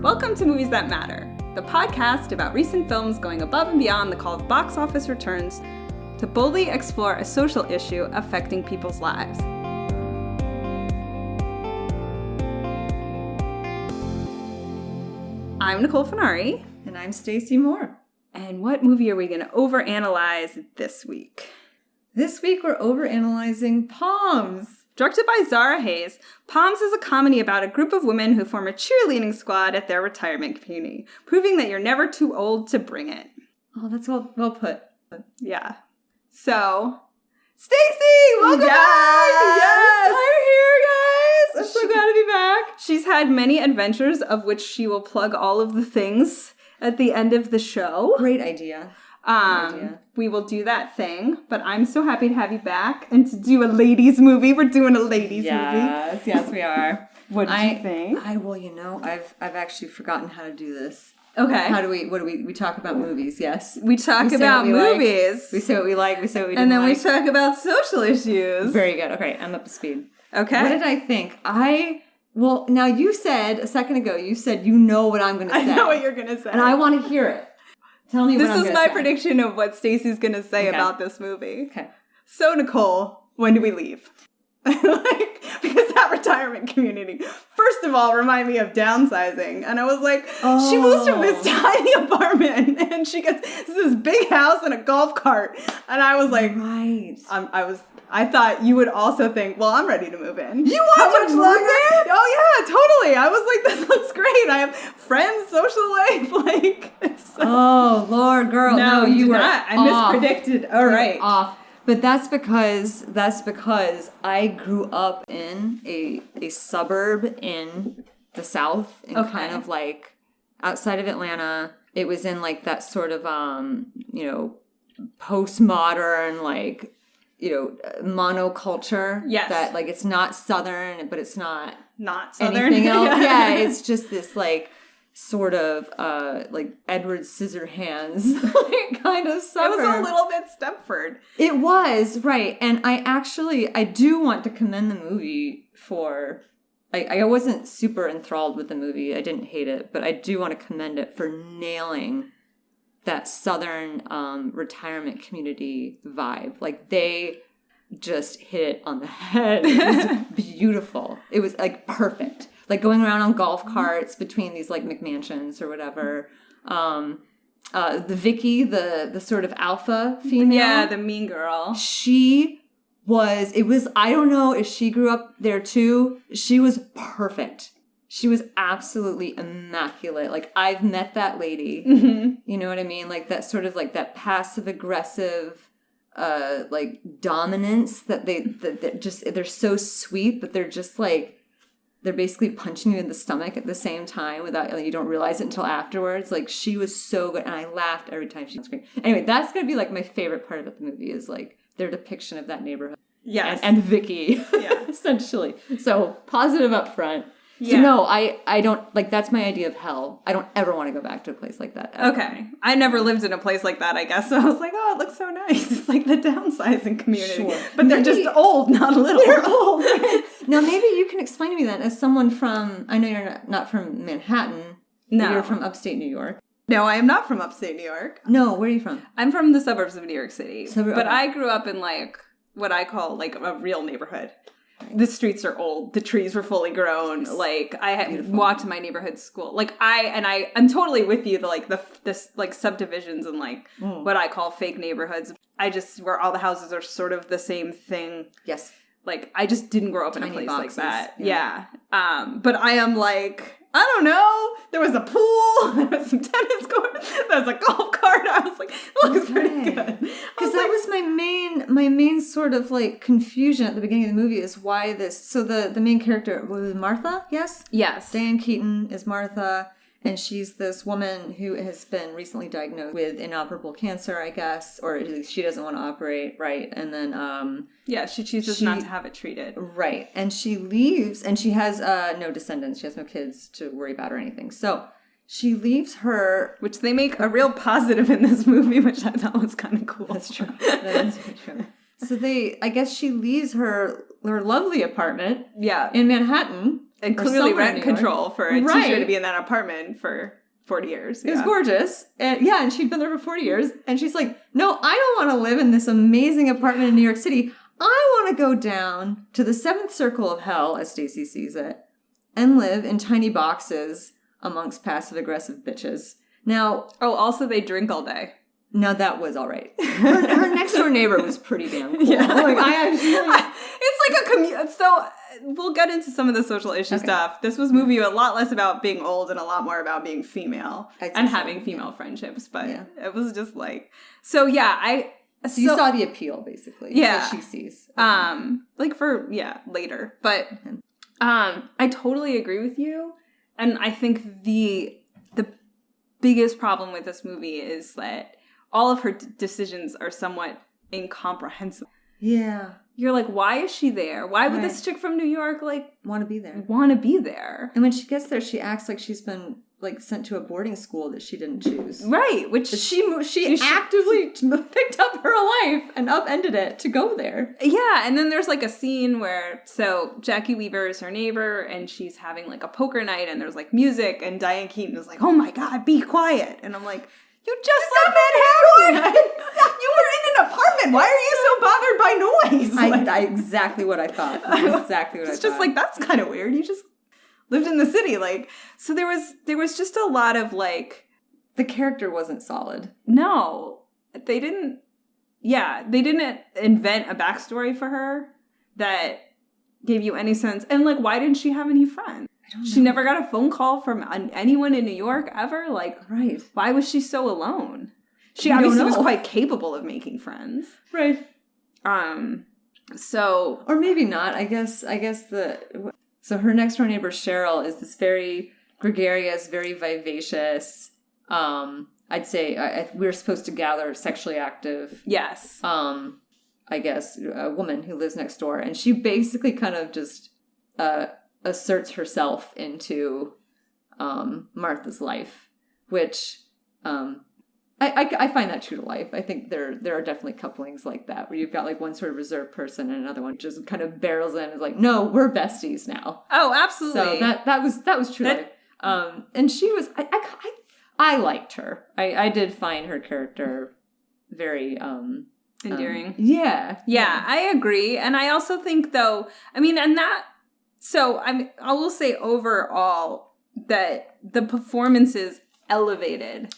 Welcome to Movies That Matter, the podcast about recent films going above and beyond the call of box office returns to boldly explore a social issue affecting people's lives. I'm Nicole Finari. And I'm Stacy Moore. And what movie are we going to overanalyze this week? This week we're overanalyzing Poms. Directed by Zara Hayes, Poms is a comedy about a group of women who form a cheerleading squad at their retirement community, proving that you're never too old to bring it. Oh, that's well put. Yeah. So, Stacy, welcome back! Yes! I'm here, guys! I'm so glad to be back. She's had many adventures, of which she will plug all of the things at the end of the show. Great idea. We will do that thing, but I'm so happy to have you back and to do a ladies movie. We're doing a ladies movie. Yes, we are. What do you think? I've actually forgotten how to do this. Okay. We talk about movies, yes. We talk about movies. We say what we like, we say what we don't and then like. we talk about social issues. Very good. Okay, I'm up to speed. Okay. What did I think? Well, now you said, a second ago, you know what I'm going to say. I know what you're going to say. And I want to hear it. Tell me what I'm going to say. This is my prediction of what Stacy's going to say about this movie. Okay. So, Nicole, when do we leave? Because that retirement community, first of all, remind me of downsizing. And I was like, She moves from this tiny apartment and she gets this big house and a golf cart. And I was like, right. I thought you would also think, well, I'm ready to move in. You want to move there? Oh, yeah, totally. I was like, this looks great. I have friends, social life. Oh, Lord, girl. No, you were not. I mispredicted. All right. Off. But that's because I grew up in a suburb in the South, and kind of like outside of Atlanta. It was in like that sort of postmodern monoculture. Yes. That like it's not Southern, but it's not Southern. Anything else. Yeah, it's just this like sort of like Edward Scissorhands kind of suburb. It was a little bit Stepford. It was, right. And I do want to commend the movie for, I wasn't super enthralled with the movie. I didn't hate it, but I do want to commend it for nailing that Southern retirement community vibe. Like they just hit it on the head. It was beautiful. It was like perfect. Like going around on golf carts between these like McMansions or whatever. The Vicky, the sort of alpha female. Yeah, the mean girl. I don't know if she grew up there too. She was perfect. She was absolutely immaculate. Like I've met that lady. Mm-hmm. You know what I mean? Like that sort of like that passive aggressive like dominance that they're so sweet, but they're just like, they're basically punching you in the stomach at the same time without, you don't realize it until afterwards. Like, she was so good, and I laughed every time she was on screen. Anyway, that's going to be, like, my favorite part about the movie is, like, their depiction of that neighborhood. Yes. And Vicky, yeah. essentially. So, positive up front. Yeah. So, no, I don't, like, that's my idea of hell. I don't ever want to go back to a place like that. Ever. Okay. I never lived in a place like that, I guess. So I was like, oh, it looks so nice. It's like the downsizing community. Sure. But they're just old, not little. They're old. Now, maybe you can explain to me that as someone from, I know you're not from Manhattan. No. You're from upstate New York. No, I am not from upstate New York. No, where are you from? I'm from the suburbs of New York City. But okay. I grew up in, like, what I call, like, a real neighborhood. The streets are old. The trees were fully grown. Like I had walked to my neighborhood school. Like I'm totally with you. This subdivisions and like what I call fake neighborhoods. Where all the houses are sort of the same thing. Yes. Like I just didn't grow up in a place boxes. like that. Yeah. But I am like, I don't know. There was a pool. There was some tennis court. There was a golf cart. I was like, it looks pretty good. Because that was my main sort of like confusion at the beginning of the movie is why this. So the main character was Martha. Yes. Yes. Diane Keaton is Martha. And she's this woman who has been recently diagnosed with inoperable cancer, I guess, or at least she doesn't want to operate, right? And then, she chooses not to have it treated, right? And she leaves, and she has no descendants. She has no kids to worry about or anything. So she leaves her, which they make a real positive in this movie, which I thought was kind of cool. That's true. That is very true. So I guess she leaves her lovely apartment, yeah, in Manhattan. And clearly somewhere in rent New York. control for a teacher to be in that apartment for 40 years. It was gorgeous. And she'd been there for 40 years. And she's like, no, I don't want to live in this amazing apartment in New York City. I want to go down to the seventh circle of hell, as Stacy sees it, and live in tiny boxes amongst passive-aggressive bitches. Now... Oh, also they drink all day. No, that was all right. Her next-door neighbor was pretty damn cool. Yeah. Like, it's like a commute. So we'll get into some of the social issue stuff. This was movie a lot less about being old and a lot more about being female and having female friendships. But it was just like... So, yeah, So you saw the appeal, basically. Yeah. That she sees. Like for, later. But I totally agree with you. And I think the biggest problem with this movie is that all of her decisions are somewhat incomprehensible. Yeah. You're like, why is she there? Why would this chick from New York, like... Want to be there. Want to be there. And when she gets there, she acts like she's been... like sent to a boarding school that she didn't choose. Right, which she actively picked up her life and upended it to go there. Yeah, and then there's like a scene where, so Jackie Weaver is her neighbor and she's having like a poker night and there's like music and Diane Keaton is like, oh my God, be quiet. And I'm like, you just left Manhattan. You were in an apartment. Why are you so bothered by noise? I exactly what I thought. Exactly what I thought. It's just like, that's kind of weird. You just lived in the city, like, so there was just a lot of like, the character wasn't solid. No, they didn't invent a backstory for her that gave you any sense. And like, why didn't she have any friends? I don't know. She never got a phone call from anyone in New York ever. Like, right? Why was she so alone? She obviously was quite capable of making friends, right? So, or maybe not. I guess So her next door neighbor, Cheryl, is this very gregarious, very vivacious, I'd say we're supposed to gather sexually active. Yes. I guess, a woman who lives next door. And she basically kind of just asserts herself into Martha's life, which I find that true to life. I think there are definitely couplings like that where you've got like one sort of reserved person and another one just kind of barrels in and is like, no, we're besties now. Oh, absolutely. So that was true to life. And she was I liked her. I did find her character very endearing. Yeah, I agree. And I also think though, I mean, and that I will say overall that the performances elevated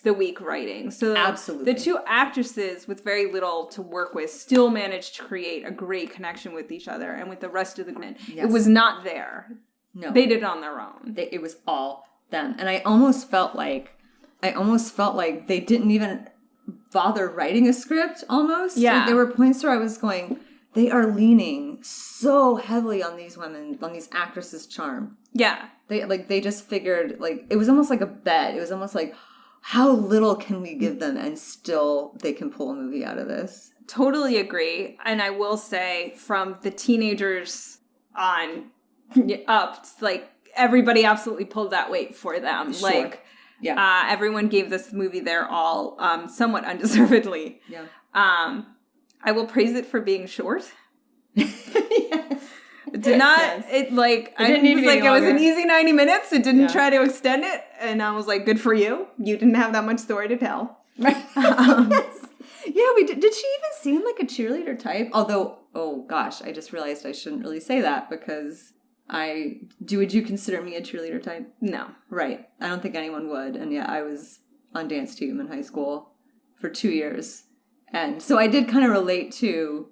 the weak writing. So absolutely, the two actresses with very little to work with still managed to create a great connection with each other and with the rest of the group. Yes. It was not there. No, they did it on their own. It was all them, and I almost felt like they didn't even bother writing a script. Almost, like, there were points where I was going, they are leaning so heavily on these women, on these actresses' charm. Yeah, they just figured, like, it was almost like a bet. It was almost like, how little can we give them and still they can pull a movie out of this? Totally agree. And I will say from the teenagers on up, like, everybody absolutely pulled that weight for them. Sure. Like, everyone gave this movie their all, somewhat undeservedly. Yeah. I will praise it for being short. Yes. It did not, it was an easy 90 minutes. It didn't try to extend it. And I was like, good for you. You didn't have that much story to tell. Right. Yes. Yeah, we did. Did she even seem like a cheerleader type? Although, oh gosh, I just realized I shouldn't really say that because would you consider me a cheerleader type? No. Right. I don't think anyone would. And yeah, I was on dance team in high school for 2 years. And so I did kind of relate to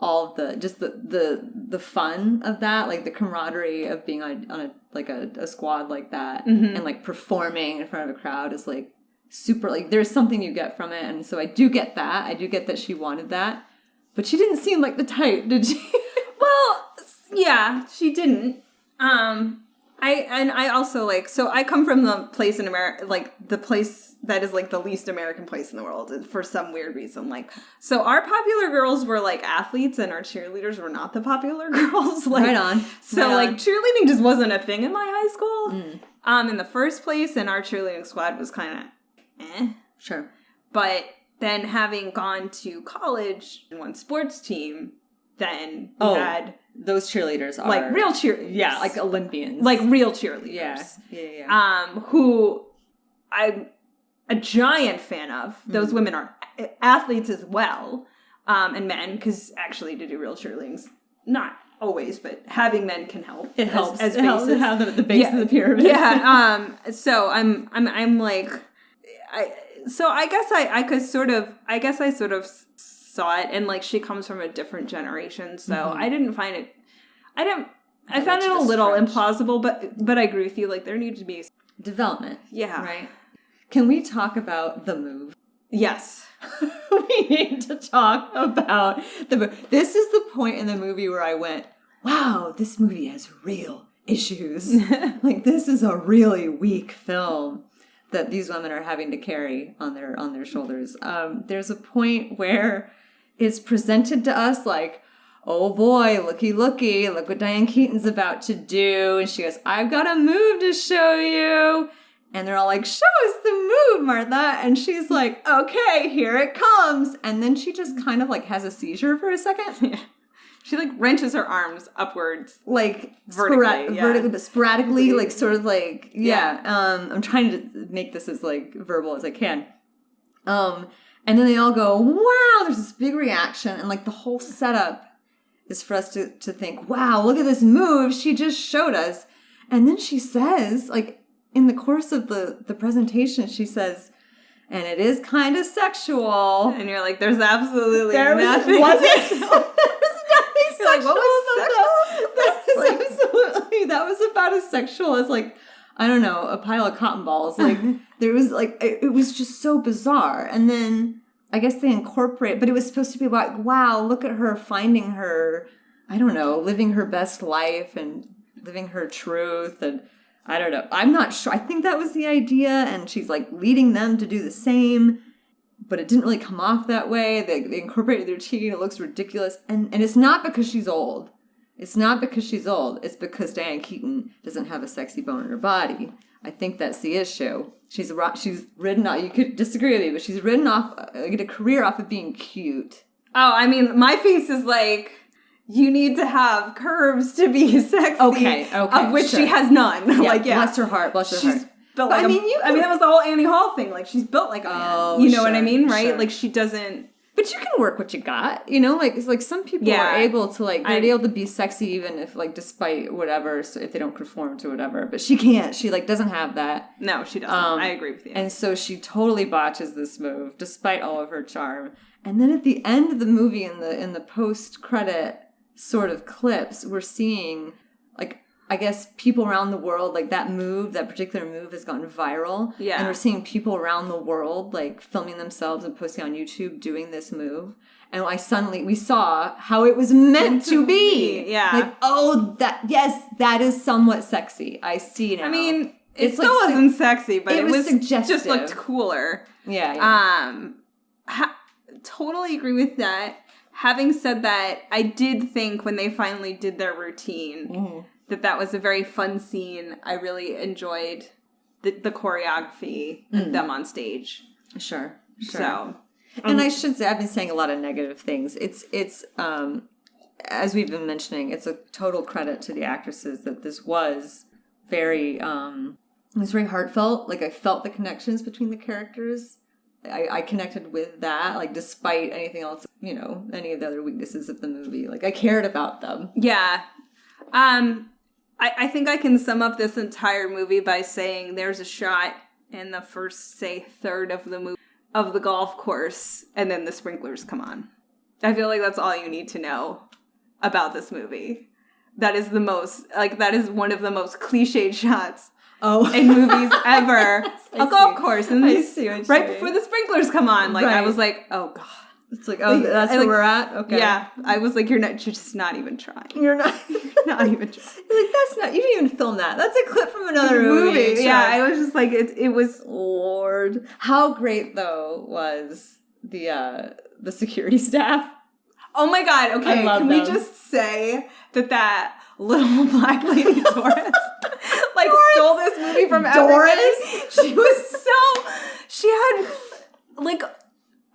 all of the fun of that, like the camaraderie of being on a squad like that, and like performing in front of a crowd is like super, like there's something you get from it. And so I do get that. I do get that she wanted that, but she didn't seem like the type, did she? Well, yeah, she didn't. I also like, so I come from the place in America, like the place that is like the least American place in the world for some weird reason. Like, so our popular girls were like athletes and our cheerleaders were not the popular girls. Like, right on. So like cheerleading just wasn't a thing in my high school in the first place. And our cheerleading squad was kind of Sure. But then having gone to college and one sports team, then we had those cheerleaders are like real cheerleaders. Yeah, like Olympians. Like real cheerleaders. Yeah. Who I'm a giant fan of. Those women are athletes as well, and men, because actually to do real cheerleading, not always, but having men can help. It helps. As it helps to have them at the base of the pyramid. Yeah. So I'm like, I guess I sort of saw it, and like she comes from a different generation, so I didn't find it. I found it a little implausible, but I agree with you. Like there needs to be development. Yeah. Right. Can we talk about the move? Yes. We need to talk about the move. This is the point in the movie where I went, wow, this movie has real issues. Like this is a really weak film that these women are having to carry on their shoulders. There's a point where it's presented to us like, oh boy, looky, look what Diane Keaton's about to do. And she goes, I've got a move to show you. And they're all like, show us the move, Martha. And she's like, okay, here it comes. And then she just kind of like has a seizure for a second. Yeah. She like wrenches her arms upwards. Like vertically, but sporadically, like sort of like, I'm trying to make this as like verbal as I can. And then they all go, wow, there's this big reaction. And like the whole setup is for us to think, wow, look at this move she just showed us. And then she says, like, in the course of the presentation, she says, and it is kind of sexual. And you're like, there's absolutely nothing. There was nothing sexual. Like, what was sexual? That was about as sexual as like, I don't know, a pile of cotton balls. Like there was like, it was just so bizarre. And then I guess they incorporate, but it was supposed to be like, wow, look at her finding her, I don't know, living her best life and living her truth. And I don't know. I'm not sure. I think that was the idea. And she's like leading them to do the same, but it didn't really come off that way. They incorporated their routine. It looks ridiculous. And it's not because she's old. It's not because she's old. It's because Diane Keaton doesn't have a sexy bone in her body. I think that's the issue. She's ridden off. You could disagree with me, but she's ridden off, get a career off of being cute. Oh, I mean, my face is like, you need to have curves to be sexy. Okay, of which she has none. Yeah, like, bless her heart, bless her heart. Built like that was the whole Annie Hall thing. Like, she's built like a man. You know what I mean, right? Sure. Like, she doesn't. But you can work what you got, you know? Like, it's like some people are able to, like, they're able to be sexy even if, like, despite whatever, so if they don't conform to whatever. But she can't. She, like, doesn't have that. No, she doesn't. I agree with you. And so she totally botches this move, despite all of her charm. And then at the end of the movie, in the post-credit sort of clips, we're seeing, like, I guess people around the world, like that particular move has gone viral. Yeah. And we're seeing people around the world, like, filming themselves and posting on YouTube doing this move. And we saw how it was meant to be. Yeah. Like, oh, that is somewhat sexy. I see now. I mean, it still wasn't sexy, but it was suggestive. Just looked cooler. Yeah. Totally agree with that. Having said that, I did think when they finally did their routine that was a very fun scene. I really enjoyed the choreography and them on stage. Sure. So, and I should say, I've been saying a lot of negative things. It's as we've been mentioning, it's a total credit to the actresses that this was very, it was very heartfelt. Like, I felt the connections between the characters. I connected with that, like, despite anything else, you know, any of the other weaknesses of the movie. Like, I cared about them. Yeah. I think I can sum up this entire movie by saying there's a shot in the first, say, third of the movie of the golf course, and then the sprinklers come on. I feel like that's all you need to know about this movie. That is one of the most cliched shots in movies ever. A golf course. And right before the sprinklers come on. Like, I was like, oh, God. It's like, oh, that's where we're at? Okay. Yeah. I was like, you're just not even trying. You're not even trying. You're like, you didn't even film that. That's a clip from another movie. Sure. Yeah, I was just like, it was... Lord. How great, though, was the security staff? Oh my God. Okay, can we just say that little black lady Doris stole this movie from everybody? She had like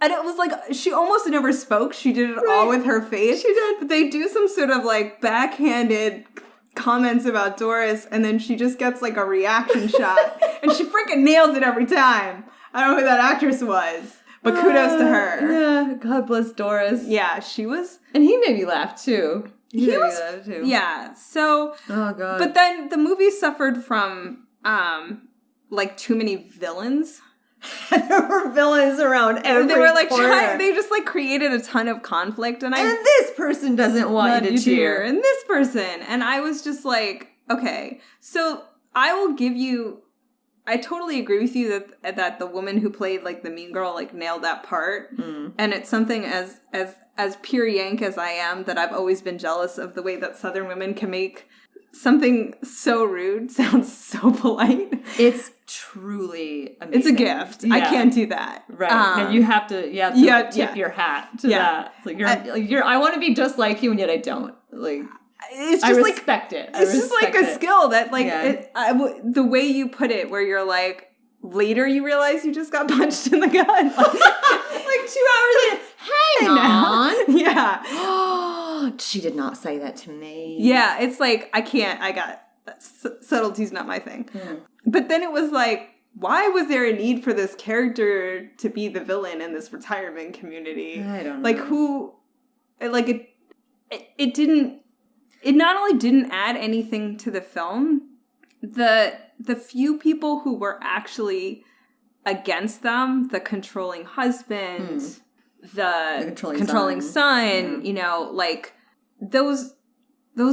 And it was like, she almost never spoke. She did it all with her face. She did. But they do some sort of like backhanded comments about Doris, and then she just gets like a reaction shot. And she freaking nails it every time. I don't know who that actress was, but kudos to her. Yeah, God bless Doris. Yeah, she was. And he made me laugh too. He was. Laugh too. Yeah, so. Oh, God. But then the movie suffered from, like, too many villains. There were villains around every They were like corner. they just like created a ton of conflict, and this person doesn't want you to cheer, and this person, and I was just like, okay, so I will give you. I totally agree with you that the woman who played like the mean girl like nailed that part, and it's something as pure Yank as I am that I've always been jealous of the way that Southern women can make something so rude sounds so polite. It's truly amazing. It's a gift. Yeah. I can't do that. Right. And you have to tip your hat to that. It's like I want to be just like you, and yet I don't. Like, it's just I respect it. It's just like a skill that like the way you put it, where you're like, later you realize you just got punched in the gut. Like 2 hours later. Hang on. Yeah. She did not say that to me. Yeah, it's like, I got subtlety's not my thing. But then it was like, why was there a need for this character to be the villain in this retirement community? I don't know. Like, who, like, it didn't, it not only didn't add anything to the film, the few people who were actually against them, the controlling husband, the controlling son, you know, like, those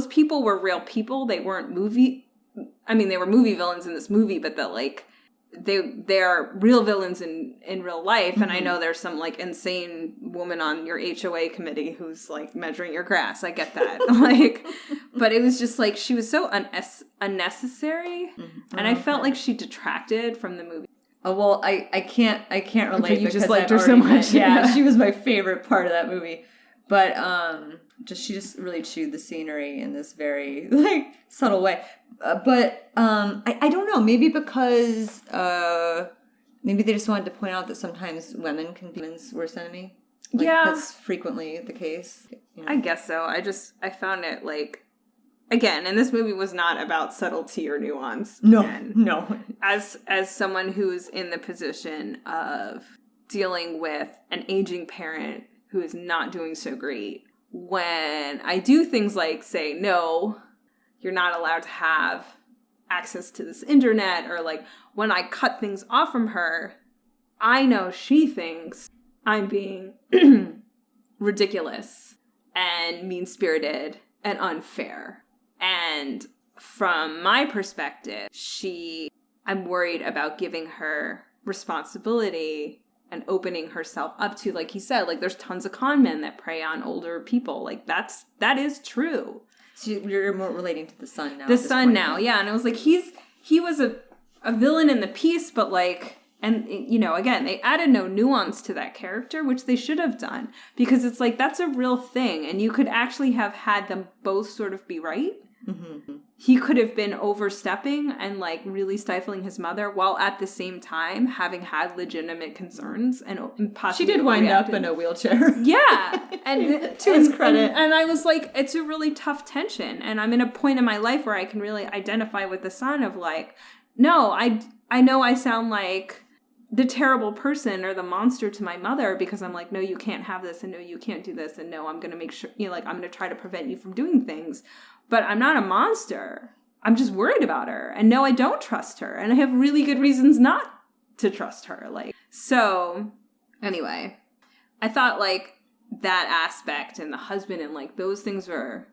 people were real people. They weren't they were movie villains in this movie, but they are real villains in real life. And I know there's some like insane woman on your HOA committee who's like measuring your grass. I get that. Like, but it was just like, she was so unnecessary. And I felt like she detracted from the movie. Oh, well, I can't relate. You just liked her so much. Yeah, she was my favorite part of that movie. But she just really chewed the scenery in this very like subtle way. But I don't know. Maybe because maybe they just wanted to point out that sometimes women can be men's worst enemy. Like, that's frequently the case. You know? I guess so. I found it like, again, and this movie was not about subtlety or nuance. No. As someone who's in the position of dealing with an aging parent who is not doing so great, when I do things like say, no, you're not allowed to have access to this internet, or like when I cut things off from her, I know she thinks I'm being ridiculous and mean-spirited and unfair. And from my perspective, I'm worried about giving her responsibility and opening herself up to, like he said, like there's tons of con men that prey on older people. Like that is true. So you're more relating to the son now. The son now, yeah. And it was like, he was a villain in the piece, but like, and you know, again, they added no nuance to that character, which they should have done, because it's like, that's a real thing. And you could actually have had them both sort of be right. Mm-hmm. He could have been overstepping and like really stifling his mother, while at the same time having had legitimate concerns and possibly she did wind up in a wheelchair. Yeah, and to his credit. And I was like, it's a really tough tension, and I'm in a point in my life where I can really identify with the son of like, no, I know I sound like the terrible person or the monster to my mother, because I'm like, no, you can't have this, and no, you can't do this, and no, I'm going to make sure, you know, like, I'm going to try to prevent you from doing things. But I'm not a monster. I'm just worried about her. And no, I don't trust her. And I have really good reasons not to trust her. Like, so anyway, I thought like that aspect and the husband and like those things were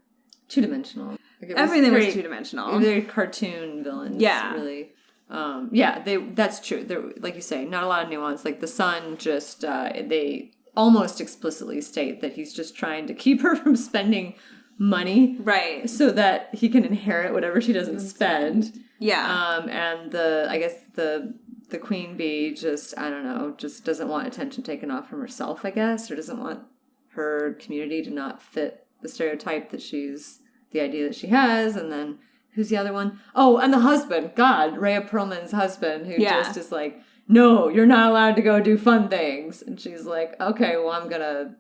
two-dimensional. Like, everything was two-dimensional. Very cartoon villains. Yeah. Really. That's true. There, like you say, not a lot of nuance. Like the son just, they almost explicitly state that he's just trying to keep her from spending money, right, so that he can inherit whatever she doesn't spend. Yeah. And the queen bee just, I don't know, just doesn't want attention taken off from herself, I guess, or doesn't want her community to not fit the stereotype that she's, the idea that she has. And then who's the other one? Oh, and the husband, God, Rhea Perlman's husband, who just is like no, you're not allowed to go do fun things. And she's like, okay, well, I'm gonna,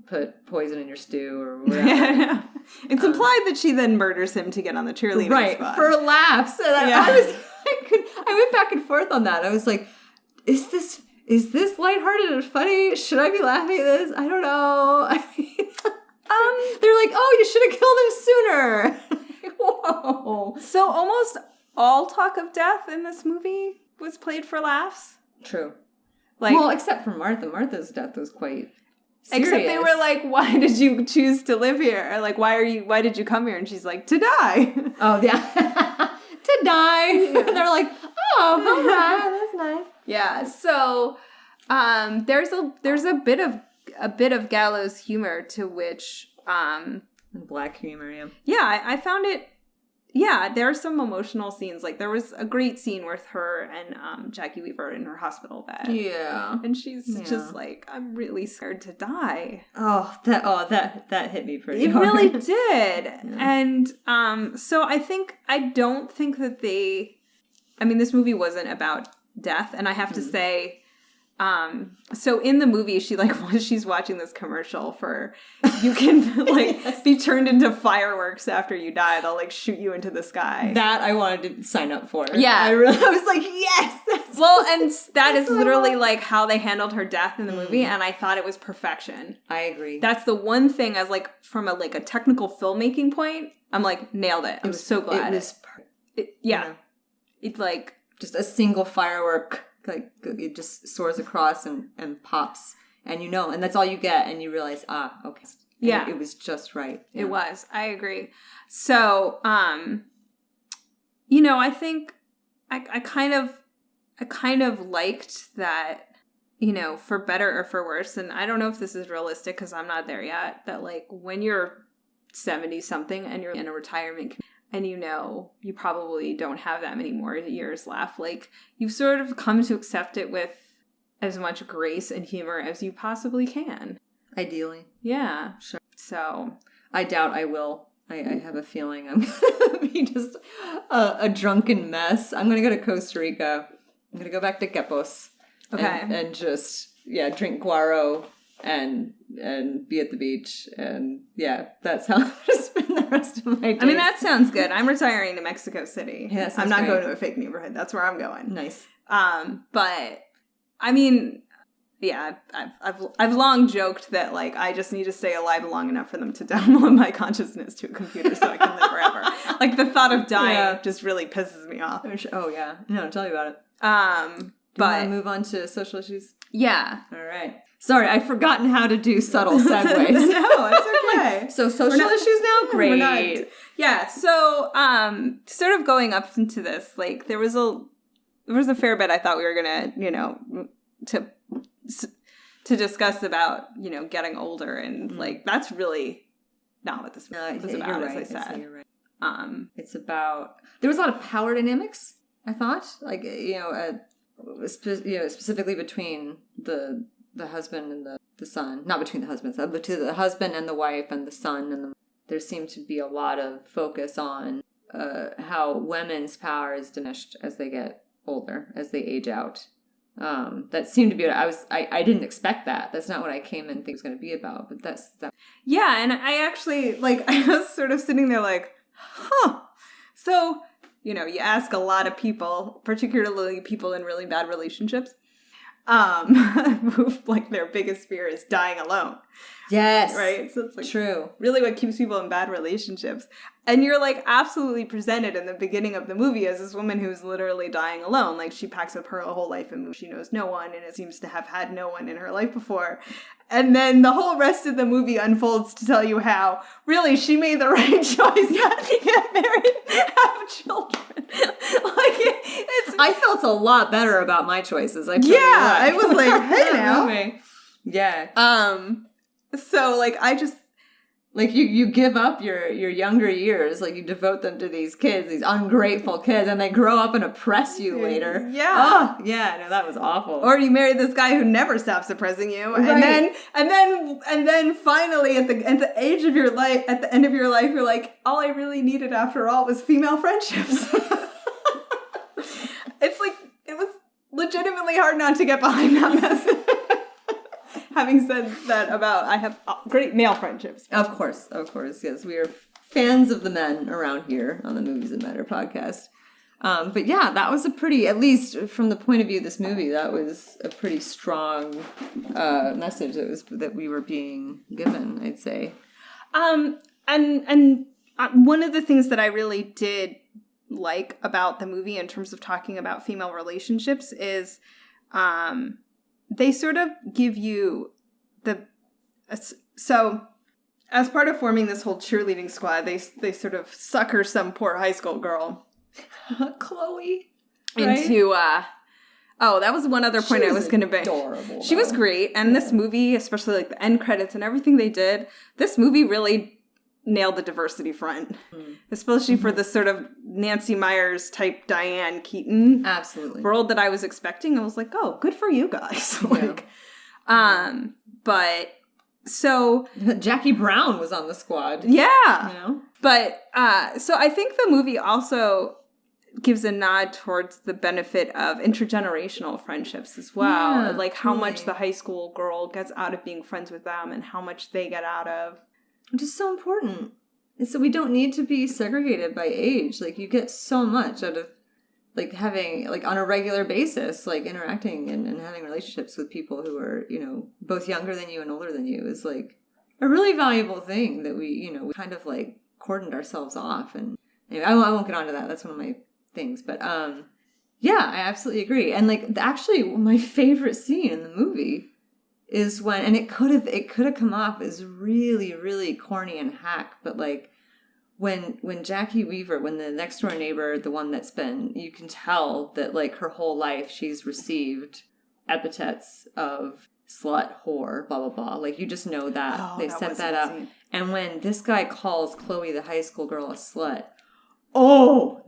put poison in your stew or whatever. It's implied that she then murders him to get on the cheerleading squad. For laughs. And I went back and forth on that. I was like, is this lighthearted and funny? Should I be laughing at this? I don't know. I mean, they're like, oh, you should have killed him sooner. Whoa. So almost all talk of death in this movie was played for laughs. True. Well, except for Martha. Martha's death was quite serious. Except they were like, why did you choose to live here? Or like, why did you come here? And she's like, to die. Oh, yeah. To die. Yeah. And they're like, oh, all right, that's nice. Yeah. So there's a bit of gallows humor to which black humor, yeah. Yeah, I found it. Yeah, there are some emotional scenes. Like there was a great scene with her and Jackie Weaver in her hospital bed. Yeah, and she's just like, I'm really scared to die. That hit me pretty hard. It really did. Yeah. And so I don't think that this movie wasn't about death, and I have to say, so in the movie, she's watching this commercial for, you can like be turned into fireworks after you die. They'll like shoot you into the sky. That I wanted to sign up for. Yeah. I was like, yes. And that is literally like how they handled her death in the movie. And I thought it was perfection. I agree. That's the one thing as like, from a technical filmmaking point, I'm like, nailed it. I'm so glad. It was It's like just a single firework. Like it just soars across and pops, and and that's all you get, and you realize, okay, and it was just right. Yeah. It was. I agree. So, I think I kind of liked that, for better or for worse, and I don't know if this is realistic because I'm not there yet. That like when you're 70 something and you're in a retirement. And you probably don't have that many more years left. Like, you've sort of come to accept it with as much grace and humor as you possibly can. Ideally. Yeah. Sure. So. I doubt I will. I have a feeling I'm going to be just a drunken mess. I'm going to go to Costa Rica. I'm going to go back to Quepos. Okay. And just, drink guaro and be at the beach. And, that's how I'm going to spend the rest of my days. I mean, that sounds good. I'm retiring to Mexico City. Yeah, I'm not going to a fake neighborhood. That's where I'm going. Nice. But, I mean, I've long joked that, like, I just need to stay alive long enough for them to download my consciousness to a computer so I can live forever. Like, the thought of dying just really pisses me off. Oh, yeah. No, tell me about it. Do you want to move on to social issues? Yeah. All right. Sorry, I've forgotten how to do subtle segues. No, it's okay. So social issues now? Great. Yeah, so sort of going up into this, like there was a fair bit I thought we were gonna, to discuss about, getting older and like that's really not what this was about, as I said. You're right. It's about there was a lot of power dynamics, I thought. Like, specifically between the husband and the son, not between the husbands, but between the husband and the wife and the son, and there seemed to be a lot of focus on how women's power is diminished as they get older, as they age out. That seemed to be what I didn't expect that. That's not what I came and think it was going to be about, but that's that. Yeah, and I actually I was sort of sitting there like, huh. So, you ask a lot of people, particularly people in really bad relationships, who, like, their biggest fear is dying alone. Yes. Right? So it's like true. Really what keeps people in bad relationships. And you're like absolutely presented in the beginning of the movie as this woman who's literally dying alone. Like she packs up her whole life and moves. She knows no one and it seems to have had no one in her life before. And then the whole rest of the movie unfolds to tell you how really she made the right choice to get married, have children. I felt a lot better about my choices. I was like, hey now. Yeah. So like I just like you give up your younger years, like you devote them to these kids, these ungrateful kids, and they grow up and oppress you later. Yeah. Oh, yeah, no, that was awful. Or you marry this guy who never stops oppressing you. Right. And then finally at the end of your life, you're like, all I really needed after all was female friendships. It's like it was legitimately hard not to get behind that message. Having said that I have great male friendships. Of course, yes. We are fans of the men around here on the Movies That Matter podcast. But yeah, that was at least from the point of view of this movie, that was a pretty strong message that we were being given, I'd say. And one of the things that I really did like about the movie in terms of talking about female relationships is they sort of give you so as part of forming this whole cheerleading squad, they sort of sucker some poor high school girl, Chloe, into that was one other point I was going to make. Adorable. She was great, and this movie, especially like the end credits and everything they did, this movie really nailed the diversity front, especially for the sort of Nancy Meyers type Diane Keaton world that I was expecting. I was like, oh, good for you guys. But so Jackie Brown was on the squad. Yeah. But so I think the movie also gives a nod towards the benefit of intergenerational friendships as well. Yeah, like how much the high school girl gets out of being friends with them and how much they get out of. Which is so important. And so we don't need to be segregated by age. Like, you get so much out of, like, having, like, on a regular basis, like, interacting and having relationships with people who are, both younger than you and older than you is, like, a really valuable thing that we kind of, like, cordoned ourselves off. And anyway, I won't get onto that. That's one of my things. But, yeah, I absolutely agree. And, like, actually, my favorite scene in the movie is when, and it could have come off as really, really corny and hack, but like when Jackie Weaver, when the next door neighbor, the one that's been, you can tell that like her whole life she's received epithets of slut, whore, blah, blah, blah. Like you just know that. They've set that up. And when this guy calls Chloe, the high school girl, a slut,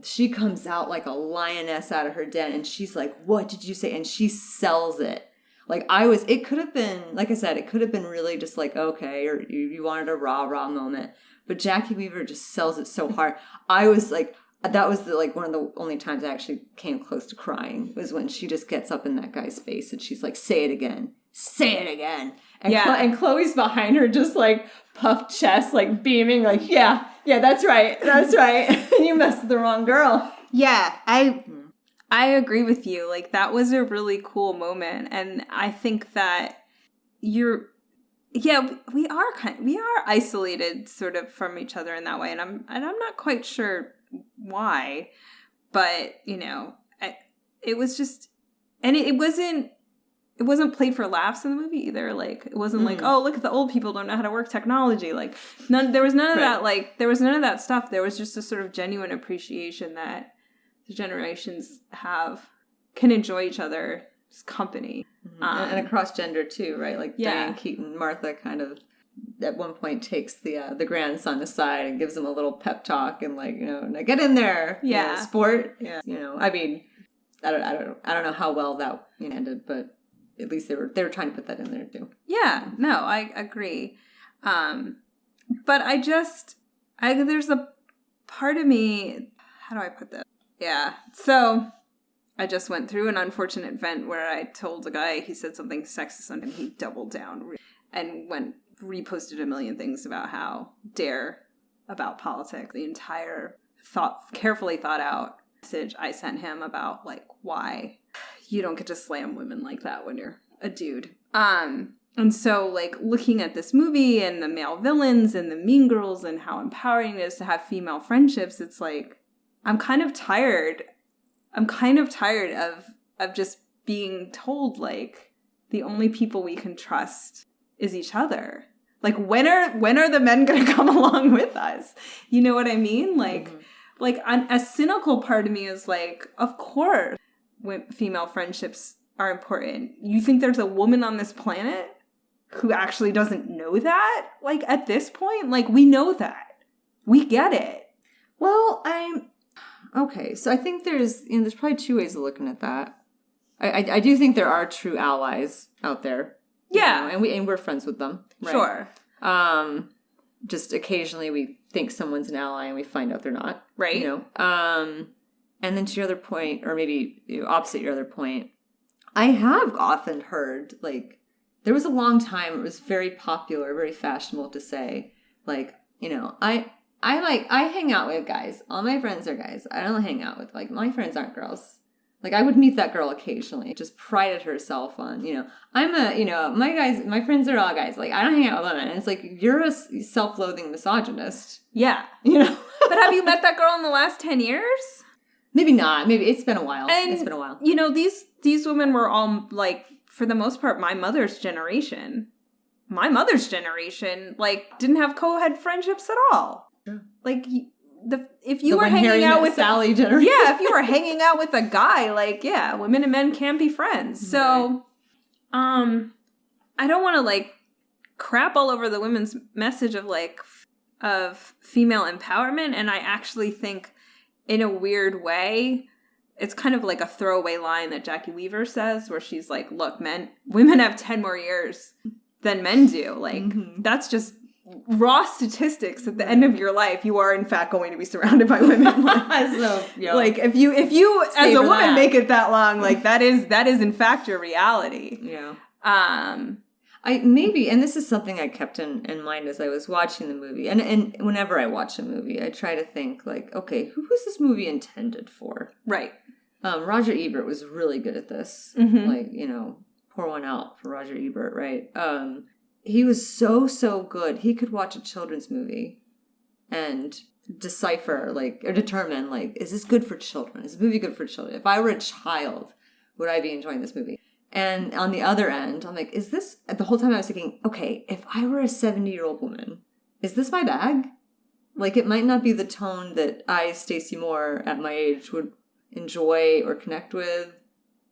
she comes out like a lioness out of her den and she's like, what did you say? And she sells it. Like it could have been, like I said, it could have been really just like, okay, or you wanted a rah-rah moment. But Jackie Weaver just sells it so hard. I was like, that was one of the only times I actually came close to crying was when she just gets up in that guy's face and she's like, say it again. Say it again. And, and Chloe's behind her just like puffed chest, like beaming, like, yeah, that's right. That's right. And you messed with the wrong girl. Yeah, I agree with you. Like, that was a really cool moment. And I think that we are isolated sort of from each other in that way. And I'm not quite sure why, but it was just, and it wasn't played for laughs in the movie either. Like, it wasn't like, oh, look at the old people don't know how to work technology. Like, there was none of that. Like, there was none of that stuff. There was just a sort of genuine appreciation that the generations can enjoy each other's company. And across gender too, right? Like Diane Keaton, Martha kind of at one point takes the grandson aside and gives him a little pep talk and like, now get in there. Sport. Yeah. I mean, I don't know how well that ended, but at least they were trying to put that in there too. Yeah, no, I agree. But there's a part of me, how do I put this? Yeah. So I just went through an unfortunate event where I told a guy, he said something sexist and he doubled down and reposted a million things about how about politics. The entire carefully thought out message I sent him about like why you don't get to slam women like that when you're a dude. And so like looking at this movie and the male villains and the mean girls and how empowering it is to have female friendships, it's like, I'm kind of tired of just being told, like, the only people we can trust is each other. Like, when are the men going to come along with us? You know what I mean? Like, a cynical part of me is like, of course, female friendships are important. You think there's a woman on this planet who actually doesn't know that? Like, at this point, like, we know that. We get it. Well, okay, so I think there's probably two ways of looking at that. I do think there are true allies out there. Yeah. And we're friends with them. Right? Sure. Just occasionally we think someone's an ally and we find out they're not. Right. And then to your other point, or maybe opposite your other point, I have often heard, like, there was a long time it was very popular, very fashionable to say, like, you know, I hang out with guys. All my friends are guys. I don't hang out with, like, my friends aren't girls. Like, I would meet that girl occasionally. Just prided herself on, you know, my friends are all guys. Like, I don't hang out with women. And it's like, you're a self-loathing misogynist. Yeah. You know? But have you met that girl in the last 10 years? Maybe not. Maybe it's been a while. And, it's been a while. You know, these women were all, like, for the most part, my mother's generation. My mother's generation, like, didn't have co-ed friendships at all. Sure. Like, if you were hanging out with Sally generation. Yeah, if you were hanging out with a guy, like, yeah, women and men can't be friends. So, right. I don't want to, like, crap all over the women's message of, like, of female empowerment. And I actually think, in a weird way, it's kind of like a throwaway line that Jackie Weaver says, where she's like, look, women have 10 more years than men do. Like, that's just raw statistics. At the end of your life, you are in fact going to be surrounded by women. Like if you as a woman make it that long, like that is in fact your reality. Yeah. And this is something I kept in mind as I was watching the movie. And whenever I watch a movie, I try to think, like, okay, who was this movie intended for? Right. Roger Ebert was really good at this. Mm-hmm. Like, you know, pour one out for Roger Ebert, right? He was so good. He could watch a children's movie and decipher, like, or determine, like, is this good for children? Is the movie good for children? If I were a child, would I be enjoying this movie? And on the other end, I'm like, is this, the whole time I was thinking, okay, if I were a 70-year-old woman, is this my bag? Like, it might not be the tone that I, Stacy Moore, at my age, would enjoy or connect with,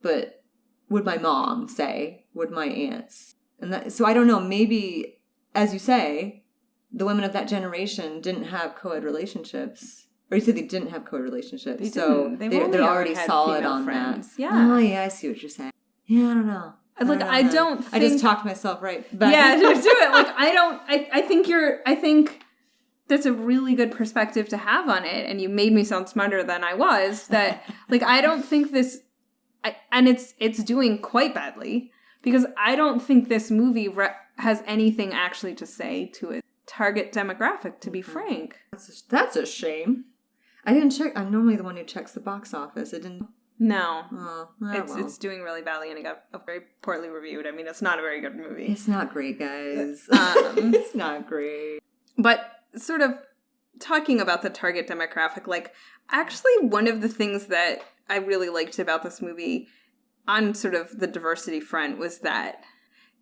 but would my mom say? Would my aunts? And so I don't know, maybe, as you say, the women of that generation didn't have co-ed relationships. Or you said they didn't have co-ed relationships. So they're already solid on friends. That. Yeah. Oh, yeah, I see what you're saying. Yeah, I don't know. I don't think... I just talked myself right back. Yeah, just do it. Like, I think that's a really good perspective to have on it. And you made me sound smarter than I was. That, like, I don't think this... and it's doing quite badly. Because I don't think this movie has anything actually to say to its target demographic, to be frank. That's a shame. I didn't check. I'm normally the one who checks the box office. It didn't... No. Oh, it's doing really badly, and it got very poorly reviewed. I mean, it's not a very good movie. It's not great, guys. It's not great. But sort of talking about the target demographic, like, actually one of the things that I really liked about this movie on sort of the diversity front was that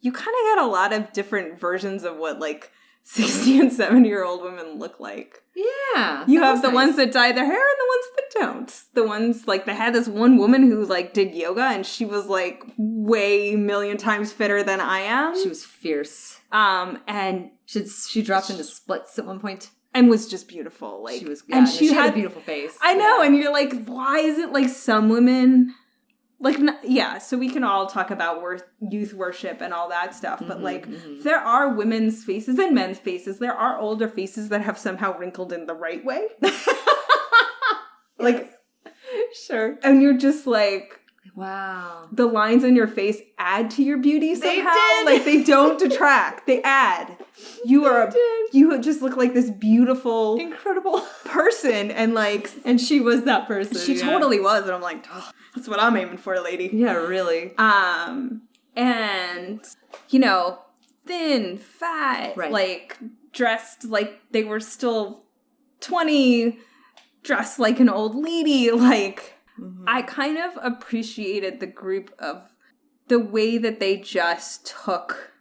you kind of got a lot of different versions of what, like, 60 and 70-year-old women look like. Yeah. You have the ones that dye their hair and the ones that don't. The ones, like, they had this one woman who, like, did yoga, and she was, like, way million times fitter than I am. She was fierce. And she dropped into splits at one point. And was just beautiful. Like, she had a beautiful face. I know, and you're like, why is it, like, some women... Like, yeah, so we can all talk about youth worship and all that stuff, but, there are women's faces and men's faces. There are older faces that have somehow wrinkled in the right way. Like, sure. And you're just like, wow. The lines on your face add to your beauty somehow. They did. Like, they don't detract. They add. You just look like this beautiful, incredible person, and, like... And she was that person. She totally was, and I'm like, oh, that's what I'm aiming for, lady. Yeah, really. And, you know, thin, fat, right. Like, dressed like they were still 20, dressed like an old lady, like... I kind of appreciated the group of the way that they just took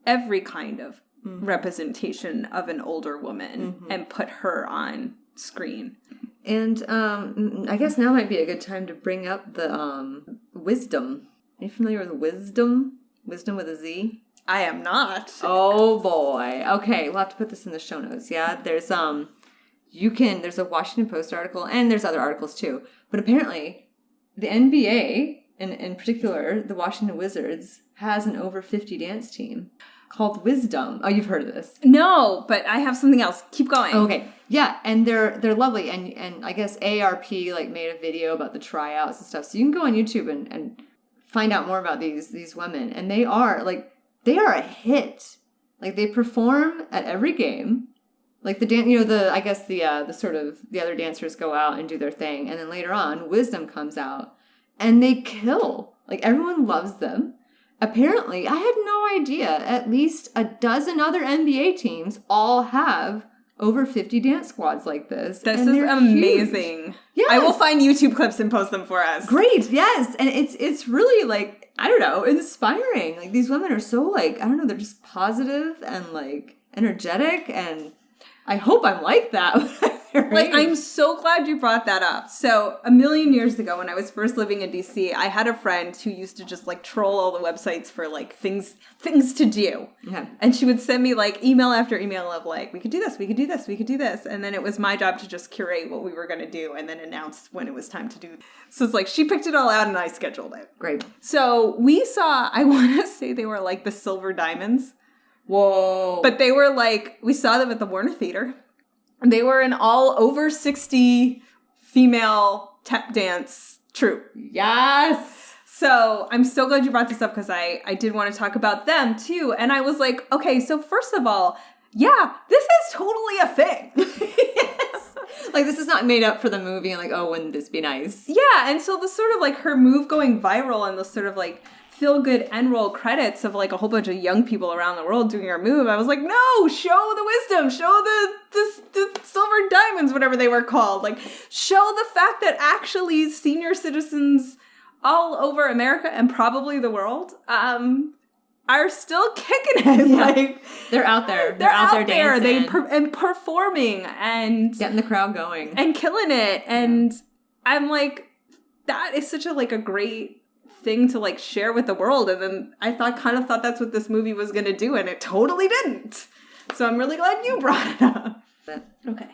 every kind of representation of an older woman and put her on screen. And I guess now might be a good time to bring up the Wizdom. Are you familiar with Wizdom? Wizdom with a Z? I am not. Oh boy. Okay, we'll have to put this in the show notes. Yeah, there's there's a Washington Post article, and there's other articles too. But apparently, the NBA, in particular, the Washington Wizards, has an over 50 dance team called Wizdom. Oh, you've heard of this? No, but I have something else. Keep going. Okay. Yeah, and they're lovely. And I guess ARP like made a video about the tryouts and stuff. So you can go on YouTube and find out more about these women, and they are a hit. Like, they perform at every game. Like, the other dancers go out and do their thing, and then later on, Wizdom comes out, and they kill. Like, everyone loves them. Apparently, I had no idea, at least a dozen other NBA teams all have over 50 dance squads like this. This is amazing. Yes. I will find YouTube clips and post them for us. Great, yes. And it's really, like, I don't know, inspiring. Like, these women are so, like, I don't know, they're just positive and, like, energetic, and I hope I'm like that. Like, I'm so glad you brought that up. So, a million years ago, when I was first living in DC, I had a friend who used to just, like, troll all the websites for, like, things to do. Okay. And she would send me, like, email after email of, like, we could do this, we could do this, we could do this. And then it was my job to just curate what we were going to do and then announce when it was time to do. So it's like, she picked it all out and I scheduled it. Great. So we saw, I want to say they were, like, the Silver Diamonds. Whoa. But they were, like, we saw them at the Warner Theater. They were an all over 60 female tap dance troupe. Yes. So I'm so glad you brought this up because I did want to talk about them too. And I was like, okay, so first of all, yeah, this is totally a thing. Yes. Like, this is not made up for the movie and like, oh, wouldn't this be nice? Yeah. And so the sort of like her move going viral and the sort of like feel-good end roll credits of like a whole bunch of young people around the world doing our move. I was like, no, show the Wizdom, show the Silver Diamonds, whatever they were called. Like, show the fact that actually senior citizens all over America and probably the world are still kicking it. Yeah. Like, they're out there. They're out there dancing. And performing and getting the crowd going. And killing it. And I'm like, that is such a like a great thing to like share with the world. And then I kind of thought that's what this movie was going to do, and it totally didn't. So I'm really glad you brought it up. Okay.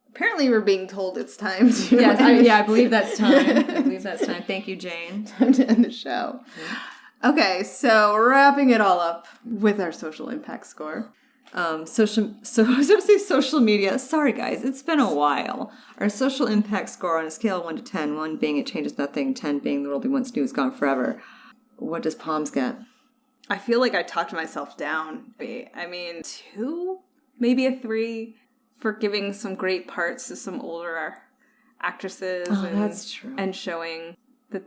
Apparently we're being told it's time to yes, I believe that's time. Thank you, Jane. Time to end the show. Okay, so wrapping it all up with our social impact score. I was going to say social media. Sorry, guys. It's been a while. Our social impact score on a scale of 1 to 10, 1 being it changes nothing, 10 being the world we once knew is gone forever. What does Poms get? I feel like I talked myself down. I mean, 2, maybe a 3 for giving some great parts to some older actresses. Oh, that's true. And showing that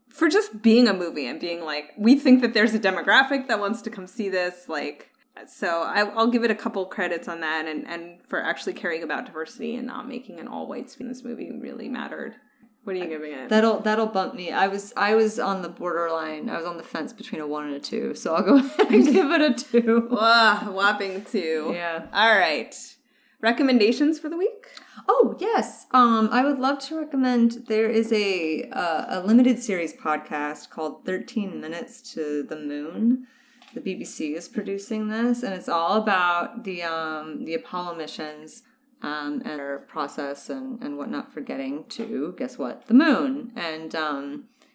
for just being a movie and being like, we think that there's a demographic that wants to come see this, like... So I'll give it a couple credits on that, and for actually caring about diversity and not making an all-white spin. This movie really mattered. What are you giving it? That'll bump me. I was on the borderline. I was on the fence between a 1 and a 2, so I'll go ahead and give it a 2. Whopping 2. Yeah. All right. Recommendations for the week? Oh, yes. I would love to recommend, there is a limited series podcast called 13 Minutes to the Moon. The BBC is producing this, and it's all about the Apollo missions and their process and whatnot for getting to, guess what, the moon. And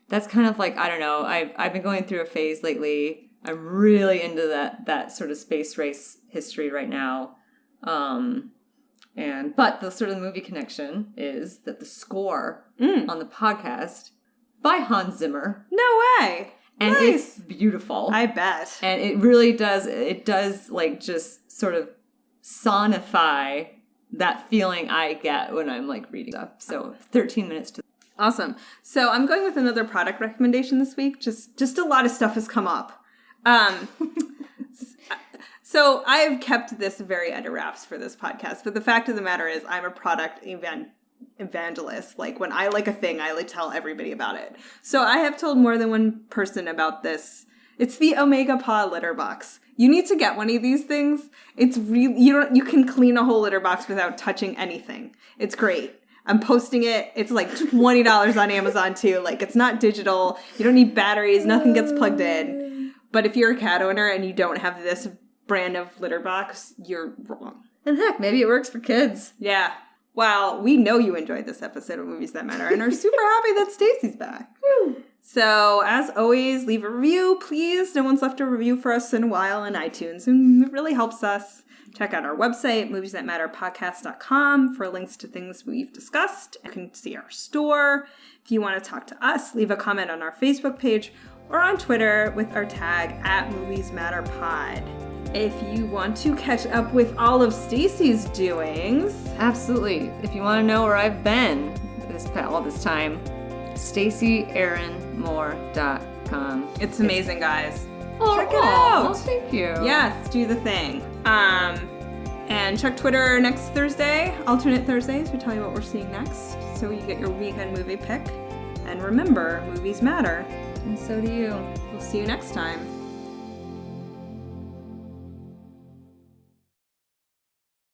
that's kind of like, I don't know, I've been going through a phase lately. I'm really into that sort of space race history right now. But the sort of movie connection is that the score on the podcast by Hans Zimmer. No way. And nice. It's beautiful. I bet. And it really does, like just sort of sonify that feeling I get when I'm like reading stuff. So 13 minutes to... Awesome. So I'm going with another product recommendation this week. Just a lot of stuff has come up. So I've kept this very under wraps for this podcast, but the fact of the matter is I'm a product evangelist. Like, when I like a thing, I like tell everybody about it. So I have told more than one person about this. It's the Omega Paw litter box. You need to get one of these things. It's really, you can clean a whole litter box without touching anything. It's great. I'm posting it. It's like $20 on Amazon too. Like, it's not digital. You don't need batteries. Nothing gets plugged in. But if you're a cat owner and you don't have this brand of litter box, you're wrong. And heck, maybe it works for kids. Yeah. Well, we know you enjoyed this episode of Movies That Matter and are super happy that Stacy's back. Woo. So, as always, leave a review, please. No one's left a review for us in a while on iTunes, and it really helps us. Check out our website, moviesthatmatterpodcast.com, for links to things we've discussed. You can see our store. If you want to talk to us, leave a comment on our Facebook page or on Twitter with our tag @MoviesMatterPod. If you want to catch up with all of Stacy's doings, absolutely. If you want to know where I've been all this time, StacyErinMoore.com. It's amazing, guys. Oh, check it out. Oh, thank you. Yes, do the thing. And check Twitter next Thursday, alternate Thursdays. We tell you what we're seeing next, so you get your weekend movie pick. And remember, movies matter. And so do you. We'll see you next time.